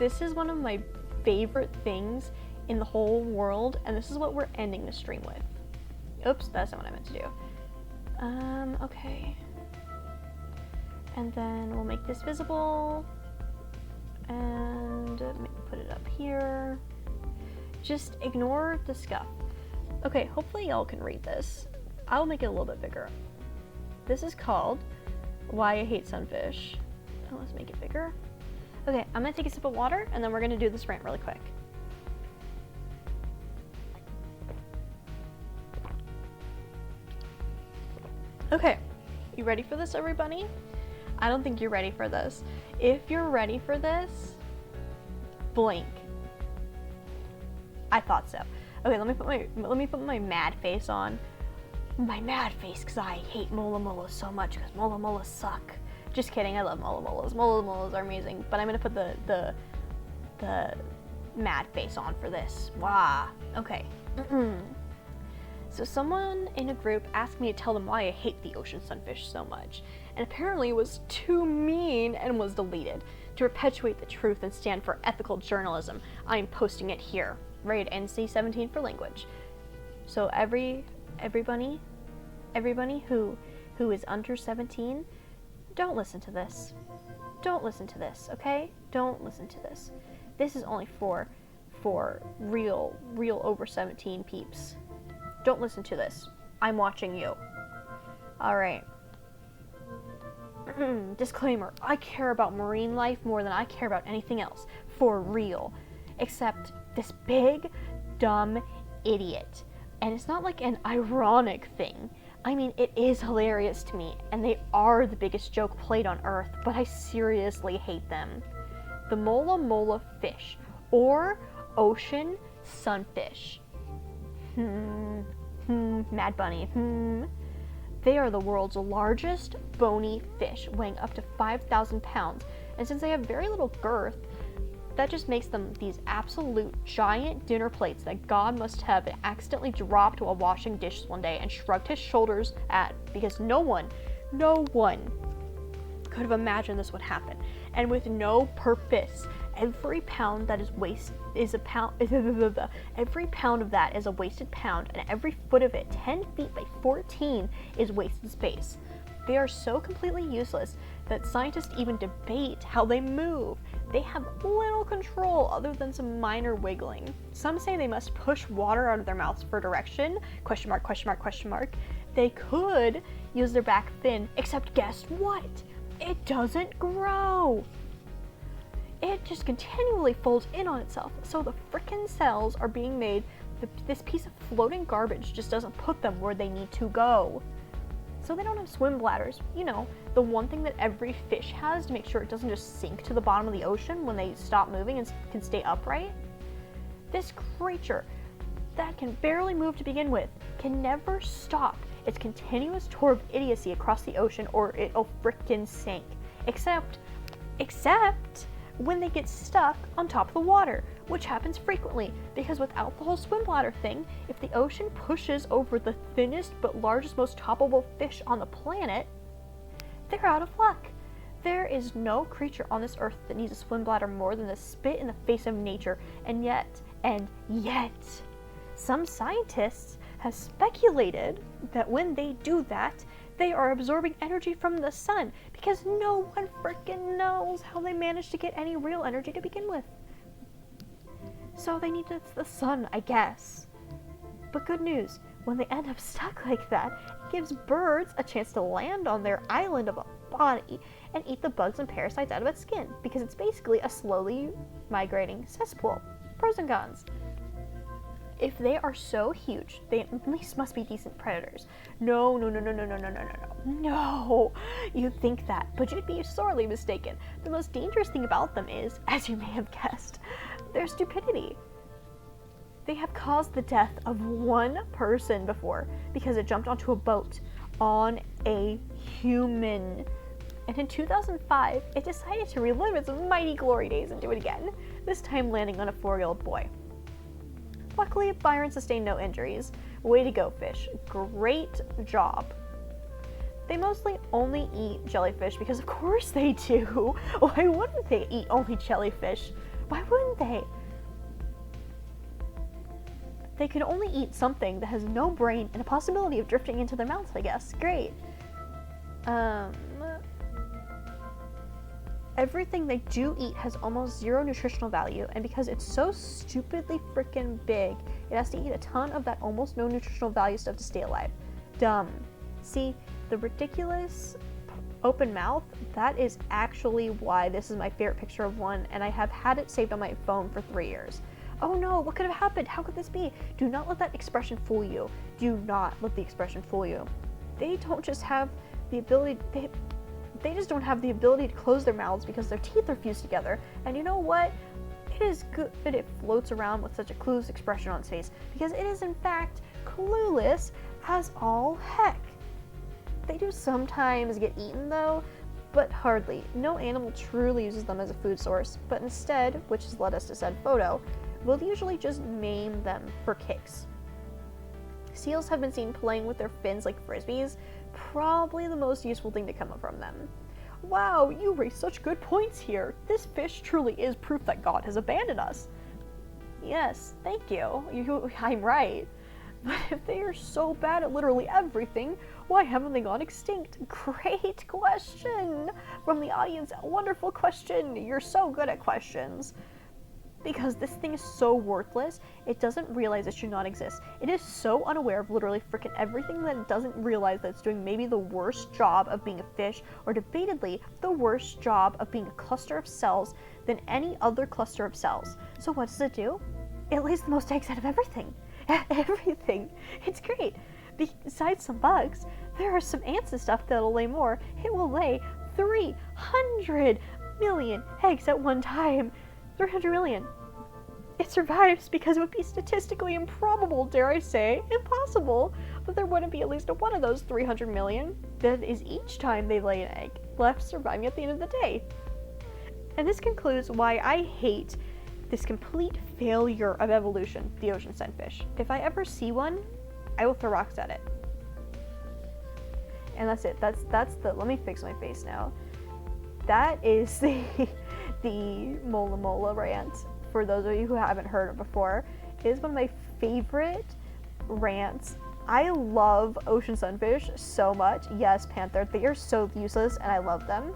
this is one of my favorite things in the whole world, and this is what we're ending the stream with. Oops, that's not what I meant to do. Okay. And then we'll make this visible, and put it up here. Just ignore the scuff. Okay, hopefully y'all can read this. I'll make it a little bit bigger. This is called Why I Hate Sunfish. Oh, let's make it bigger. Okay, I'm gonna take a sip of water, and then we're gonna do this rant really quick. Okay, you ready for this, everybody? I don't think you're ready for this. If you're ready for this, blink. I thought so. Okay, let me put my mad face on. My mad face, because I hate mola so much, because mola suck. Just kidding, I love molas. Molas are amazing, but I'm gonna put the mad face on for this. Wow. Okay. So someone in a group asked me to tell them why I hate the ocean sunfish so much, and apparently it was too mean and was deleted. To perpetuate the truth and stand for ethical journalism, I'm posting it here. Rated NC-17 for language. So everybody who is under 17, don't listen to this. Don't listen to this, okay? Don't listen to this. This is only for real over 17 peeps. Don't listen to this. I'm watching you. Alright. Disclaimer, I care about marine life more than I care about anything else. For real. Except this big, dumb idiot. And it's not like an ironic thing. I mean, it is hilarious to me, and they are the biggest joke played on Earth, but I seriously hate them. The mola fish, or ocean sunfish. Mad Bunny. They are the world's largest bony fish, weighing up to 5,000 pounds, and since they have very little girth, that just makes them these absolute giant dinner plates that God must have accidentally dropped while washing dishes one day and shrugged his shoulders at, because no one could have imagined this would happen. And with no purpose, every pound that is every pound of that is a wasted pound, and every foot of it, 10 feet by 14, is wasted space. They are so completely useless that scientists even debate how they move. They have little control other than some minor wiggling. Some say they must push water out of their mouths for direction, ? They could use their back fin, except guess what? It doesn't grow. It just continually folds in on itself, so the frickin' cells are being made. This piece of floating garbage just doesn't put them where they need to go. So they don't have swim bladders, you know, the one thing that every fish has to make sure it doesn't just sink to the bottom of the ocean when they stop moving and can stay upright. This creature that can barely move to begin with can never stop its continuous tour of idiocy across the ocean, or it'll frickin' sink. Except when they get stuck on top of the water, which happens frequently, because without the whole swim bladder thing, if the ocean pushes over the thinnest but largest, most toppable fish on the planet, they're out of luck. There is no creature on this earth that needs a swim bladder more than the spit in the face of nature, and yet, some scientists have speculated that when they do that, they are absorbing energy from the sun, because no one freaking knows how they managed to get any real energy to begin with. So they need the sun, I guess. But good news, when they end up stuck like that, it gives birds a chance to land on their island of a body and eat the bugs and parasites out of its skin, because it's basically a slowly migrating cesspool. Pros and cons. If they are so huge, they at least must be decent predators. No, you'd think that, but you'd be sorely mistaken. The most dangerous thing about them is, as you may have guessed, their stupidity. They have caused the death of one person before because it jumped onto a boat on a human. And in 2005, it decided to relive its mighty glory days and do it again, this time landing on a 4-year-old boy. Luckily, Byron sustained no injuries. Way to go, fish. Great job. They mostly only eat jellyfish because of course they do. Why wouldn't they eat only jellyfish? Why wouldn't they? They could only eat something that has no brain and a possibility of drifting into their mouths, I guess. Great. Everything they do eat has almost zero nutritional value, and because it's so stupidly freaking big, it has to eat a ton of that almost no nutritional value stuff to stay alive. Dumb. See, the ridiculous open mouth, that is actually why this is my favorite picture of one, and I have had it saved on my phone for 3 years. Oh no, what could have happened? How could this be? Do not let that expression fool you. Do not let the expression fool you. They don't just have the ability, they just don't have the ability to close their mouths because their teeth are fused together. And you know what? It is good that it floats around with such a clueless expression on its face, because it is in fact clueless as all heck. They do sometimes get eaten though, but hardly. No animal truly uses them as a food source, but instead, which has led us to said photo, we'll usually just maim them for kicks. Seals have been seen playing with their fins like frisbees, probably the most useful thing to come from them. Wow, you raise such good points here. This fish truly is proof that God has abandoned us. Yes, thank you. I'm right. But if they are so bad at literally everything, why haven't they gone extinct? Great question from the audience. Wonderful question. You're so good at questions. Because this thing is so worthless, it doesn't realize it should not exist. It is so unaware of literally freaking everything that it doesn't realize that it's doing maybe the worst job of being a fish, or debatedly the worst job of being a cluster of cells than any other cluster of cells. So what does it do? It lays the most eggs out of everything. Everything. It's great. Besides some bugs, there are some ants and stuff that'll lay more. It will lay 300 million eggs at one time. 300 million. It survives because it would be statistically improbable, dare I say, impossible, that there wouldn't be at least one of those 300 million that is each time they lay an egg left surviving at the end of the day. And this concludes why I hate this complete failure of evolution, the ocean sunfish. If I ever see one, I will throw rocks at it. And that's it. That's the, let me fix my face now. That is the mola rant. For those of you who haven't heard it before, it is one of my favorite rants. I love ocean sunfish so much. Yes, panther, they are so useless and I love them.